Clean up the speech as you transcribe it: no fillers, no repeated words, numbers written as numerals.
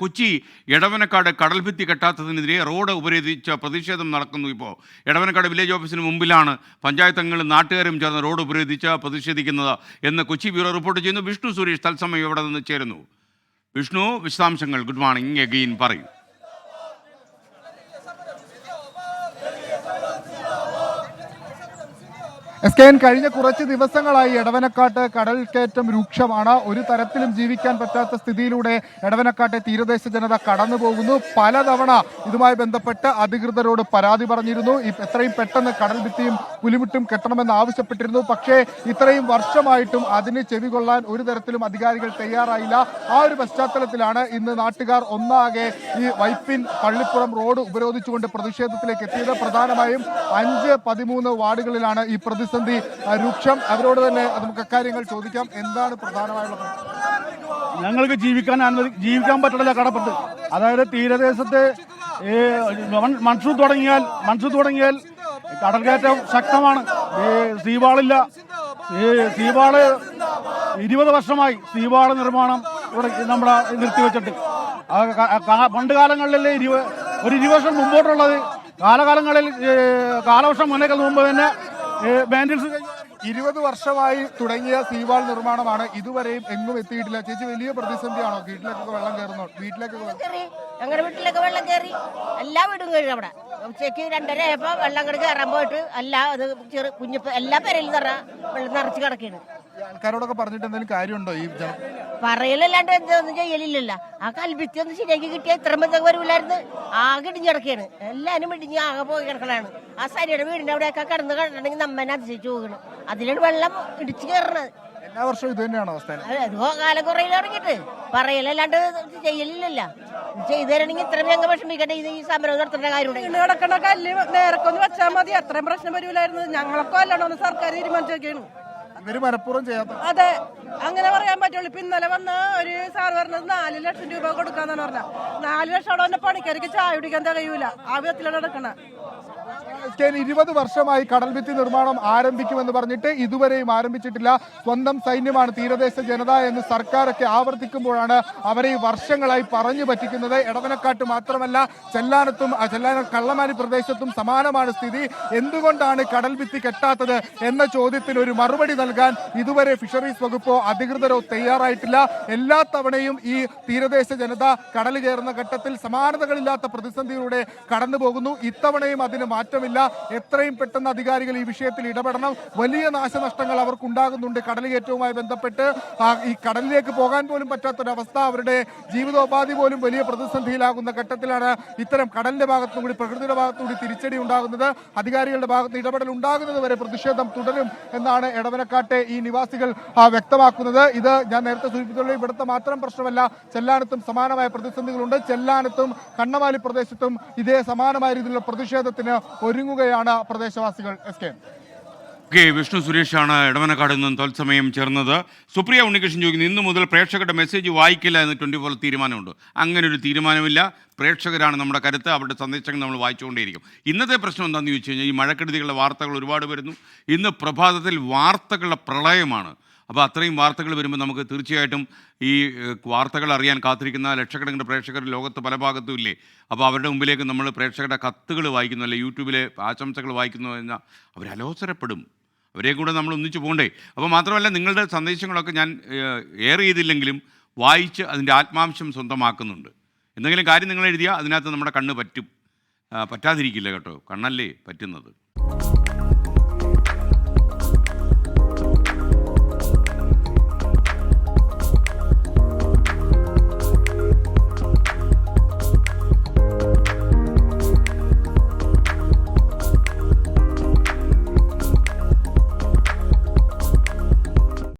Kochi Edavanakkad കടൽഭിത്തി കെട്ടാത്തതിനെതിരെ road ഉപരോധിച്ച പ്രതിഷേധം നടക്കുന്നു. ഇപ്പോൾ എടവനക്കാട് വില്ലേജ് ഓഫീസിന് മുമ്പിലാണ് പഞ്ചായത്ത് അംഗങ്ങളും നാട്ടുകാരും ചേർന്ന് റോഡ് ഉപരോധിച്ച് പ്രതിഷേധിക്കുന്നത് എന്ന് കൊച്ചി ബ്യൂറോ റിപ്പോർട്ട് ചെയ്യുന്നു. വിഷ്ണു സുരേഷ് തത്സമയം ഇവിടെ നിന്ന് ചേരുന്നു. വിഷ്ണു, വിശദാംശങ്ങൾ. ഗുഡ് മോർണിംഗ് അഗെയിൻ, പറയൂ. എസ്കെൻ, കഴിഞ്ഞ കുറച്ച് ദിവസങ്ങളായി എടവനക്കാട്ട് കടൽക്കയറ്റം രൂക്ഷമാണ്. ഒരു തരത്തിലും ജീവിക്കാൻ പറ്റാത്ത സ്ഥിതിയിലൂടെ എടവനക്കാട്ടെ തീരദേശ ജനത കടന്നു പോകുന്നു. പലതവണ ഇതുമായി ബന്ധപ്പെട്ട് അധികൃതരോട് പരാതി പറഞ്ഞിരുന്നു. എത്രയും പെട്ടെന്ന് കടൽ ഭിത്തിയും പുലിമുട്ടും കെട്ടണമെന്ന് ആവശ്യപ്പെട്ടിരുന്നു. പക്ഷേ ഇത്രയും വർഷമായിട്ടും അതിന് ചെവി കൊള്ളാൻ ഒരു തരത്തിലും അധികാരികൾ തയ്യാറായില്ല. ആ ഒരു പശ്ചാത്തലത്തിലാണ് ഇന്ന് നാട്ടുകാർ ഒന്നാകെ ഈ വൈപ്പിൻ പള്ളിപ്പുറം റോഡ് ഉപരോധിച്ചുകൊണ്ട് പ്രതിഷേധത്തിലേക്ക് എത്തിയത്. പ്രധാനമായും 5, 13 വാർഡുകളിലാണ് ഈ പ്രതിസന്ധി രൂക്ഷം. അവരോട് തന്നെ നമുക്ക് അക്കാര്യങ്ങൾ ചോദിക്കാം. എന്താണ് പ്രധാനമായുള്ള പ്രശ്നം? ഞങ്ങൾക്ക് ജീവിക്കാൻ പറ്റില്ല കടപ്പെട്ട്. അതായത് തീരദേശത്ത് മൺസൂൺ തുടങ്ങിയാൽ കടൽക്കയറ്റം ശക്തമാണ്. ഈ സീവാളില്ല. സീവാള് 20 വർഷമായി സീവാള് നിർമ്മാണം ഇവിടെ നമ്മുടെ നിർത്തിവെച്ചിട്ട്. പണ്ട് കാലങ്ങളിലെ ഒരു 20 വർഷം മുമ്പോട്ടുള്ളത് കാലകാലങ്ങളിൽ കാലവർഷം മുന്നേക്ക് മുമ്പ് തന്നെ 20 വർഷമായി തുടങ്ങിയ സീവാൾ നിർമ്മാണമാണ് ഇതുവരെയും എങ്ങും എത്തിയിട്ടില്ല. ചേച്ചി, വലിയ പ്രതിസന്ധിയാണോ? വീട്ടിലേക്കൊക്കെ വെള്ളം കയറുന്നു? ഞങ്ങളുടെ വീട്ടിലേക്ക് വെള്ളം കയറി, എല്ലാ വീടും കയറി. അവിടെ ഉച്ചയ്ക്ക് 2:30 ആയപ്പോ വെള്ളം കയറി കയറാൻ പോയിട്ട് കുഞ്ഞിപ്പ് എല്ലാ പേരിലും വെള്ളം നിറച്ച് കിടക്കുകയാണ്. ആൾക്കാരോടൊക്കെ പറഞ്ഞിട്ട് എന്തെങ്കിലും കാര്യമുണ്ടോ? ഈ പറയലല്ലാണ്ട് ഒന്നും ചെയ്യലില്ലല്ലോ. ആ കൽഭിത്തി ഒന്ന് ശരിയാക്കി കിട്ടിയാൽ ഇത്ര ബന്ധം വരില്ലായിരുന്നു. ആകെ ഇടിഞ്ഞ് കിടക്കുകയാണ്. എല്ലാവരും ഇടിഞ്ഞ് ആകെ പോയി കിടക്കലാണ്. ആ സരിയുടെ വീടിന്റെ അവിടെയൊക്കെ കിടന്ന് കിടന്നിട്ടുണ്ടെങ്കിൽ നമ്മനെ അതിശയിച്ച് പോകണം. അതിലാണ് വെള്ളം ഇടിച്ച് കയറണത്. എല്ലാ വർഷവും ഇത് തന്നെയാണോ അവസ്ഥ? അതോ കാലം കുറയിൽ ഇറങ്ങിയിട്ട് പറയലല്ലാണ്ട് ചെയ്യലില്ലല്ലോ. ചെയ്തു തരണമെങ്കിൽ ഇത്രയും ഞങ്ങൾ വിഷമിക്കട്ടെ. ഈ സമരം നടത്തേണ്ട കാര്യം കിടക്കണ കല്ല് നേരക്കൊന്ന് വെച്ചാൽ മതി, അത്രയും പ്രശ്നം വരില്ലായിരുന്നു. ഞങ്ങളൊക്കെ അല്ലാണ്ടോ സർക്കാർ തീരുമാനിച്ചൊക്കെയാണ്. ഇവര് മനഃപൂർവ്വം ചെയ്യാത്ത. അതെ, അങ്ങനെ പറയാൻ പറ്റുള്ളൂ. ഇപ്പൊ ഇന്നലെ വന്ന ഒരു സാർ പറഞ്ഞത് 4 ലക്ഷം രൂപ കൊടുക്കാന്നാണ് പറഞ്ഞ. 4 ലക്ഷം അവിടെ തന്നെ പണിക്കാർക്ക് ചായ കുടിക്കാൻ തികയൂല. ആ വിധത്തിലാണ് നടക്കണ. 20 വർഷമായി കടൽഭിത്തി നിർമ്മാണം ആരംഭിക്കുമെന്ന് പറഞ്ഞിട്ട് ഇതുവരെയും ആരംഭിച്ചിട്ടില്ല. സ്വന്തം സൈന്യമാണ് തീരദേശ ജനത എന്ന് സർക്കാരൊക്കെ ആവർത്തിക്കുമ്പോഴാണ് അവരെ ഈ വർഷങ്ങളായി പറഞ്ഞു പറ്റിക്കുന്നത്. എടവനക്കാട്ട് മാത്രമല്ല, ചെല്ലാനം കള്ളമാലി പ്രദേശത്തും സമാനമാണ് സ്ഥിതി. എന്തുകൊണ്ടാണ് കടൽഭിത്തി കെട്ടാത്തത് എന്ന ചോദ്യത്തിന് ഒരു മറുപടി നൽകാൻ ഇതുവരെ ഫിഷറീസ് വകുപ്പോ അധികൃതരോ തയ്യാറായിട്ടില്ല. എല്ലാ തവണയും ഈ തീരദേശ ജനത കടൽ കയറുന്ന ഘട്ടത്തിൽ സമാനതകളില്ലാത്ത പ്രതിസന്ധിയിലൂടെ കടന്നു പോകുന്നു. ഇത്തവണയും അതിന് മാറ്റമില്ല. എത്രയും പെട്ടെന്ന് അധികാരികൾ ഈ വിഷയത്തിൽ ഇടപെടണം. വലിയ നാശനഷ്ടങ്ങൾ അവർക്കുണ്ടാകുന്നുണ്ട്. കടലുകയറ്റവുമായി ബന്ധപ്പെട്ട് ഈ കടലിലേക്ക് പോകാൻ പോലും പറ്റാത്തൊരവസ്ഥ, അവരുടെ ജീവിതോപാധി പോലും വലിയ പ്രതിസന്ധിയിലാകുന്ന ഘട്ടത്തിലാണ് ഇത്തരം കടലിന്റെ ഭാഗത്തുകൂടി പ്രകൃതിയുടെ ഭാഗത്തുകൂടി തിരിച്ചടി ഉണ്ടാകുന്നത്. അധികാരികളുടെ ഭാഗത്ത് ഇടപെടൽ ഉണ്ടാകുന്നത് വരെ പ്രതിഷേധം തുടരും എന്നാണ് എടവനക്കാട്ടെ ഈ നിവാസികൾ വ്യക്തമാക്കുന്നത്. ഇത് ഞാൻ നേരത്തെ സൂചിപ്പിച്ചുള്ള ഇവിടുത്തെ മാത്രം പ്രശ്നമല്ല, ചെല്ലാനത്തും സമാനമായ പ്രതിസന്ധികളുണ്ട്. ചെല്ലാനത്തും കണ്ണമാലി പ്രദേശത്തും ഇതേ സമാനമായ രീതിയിലുള്ള പ്രതിഷേധത്തിന് ഒരുങ്ങുകയാണ് പ്രദേശവാസികൾ. വിഷ്ണു സുരേഷാണ് എടവനക്കാട് നിന്നും തത്സമയം ചേർന്നത്. സുപ്രിയ ഉണ്ണികൃഷ്ണൻ ചോദിക്കുന്നു, ഇന്നു മുതൽ പ്രേക്ഷകരുടെ മെസ്സേജ് വായിക്കില്ല എന്ന് 24 തീരുമാനമുണ്ട്. അങ്ങനെ ഒരു തീരുമാനമില്ല. പ്രേക്ഷകരാണ് നമ്മുടെ കരുത്ത്. അവരുടെ സന്ദേശങ്ങൾ നമ്മൾ വായിച്ചുകൊണ്ടേയിരിക്കും. ഇന്നത്തെ പ്രശ്നം എന്താണെന്ന് ചോദിച്ചു കഴിഞ്ഞാൽ, ഈ മഴക്കെടുതികളുടെ വാർത്തകൾ ഒരുപാട് വരുന്നു. ഇന്ന് പ്രഭാതത്തിൽ വാർത്തകളുടെ പ്രളയമാണ്. അപ്പോൾ അത്രയും വാർത്തകൾ വരുമ്പോൾ നമുക്ക് തീർച്ചയായിട്ടും ഈ വാർത്തകൾ അറിയാൻ കാത്തിരിക്കുന്ന ലക്ഷക്കണക്കിന് പ്രേക്ഷകർ ലോകത്ത് പല ഭാഗത്തും ഇല്ലേ. അപ്പോൾ അവരുടെ മുമ്പിലേക്ക് നമ്മൾ പ്രേക്ഷകരുടെ കത്തുകൾ വായിക്കുന്നു, അല്ലെ യൂട്യൂബിലെ ആശംസകൾ വായിക്കുന്നു എന്നാൽ അവർ അലോസരപ്പെടും. അവരെ കൂടെ നമ്മൾ ഒന്നിച്ച് പോകണ്ടേ. അപ്പോൾ മാത്രമല്ല, നിങ്ങളുടെ സന്ദേശങ്ങളൊക്കെ ഞാൻ എയർ ചെയ്തില്ലെങ്കിലും വായിച്ച് അതിൻ്റെ ആത്മാംശം സ്വന്തമാക്കുന്നുണ്ട്. എന്തെങ്കിലും കാര്യം നിങ്ങൾ എഴുതിയാൽ അതിനകത്ത് നമ്മുടെ കണ്ണ് പറ്റും. പറ്റാതിരിക്കില്ല കേട്ടോ, കണ്ണല്ലേ പറ്റുന്നത്.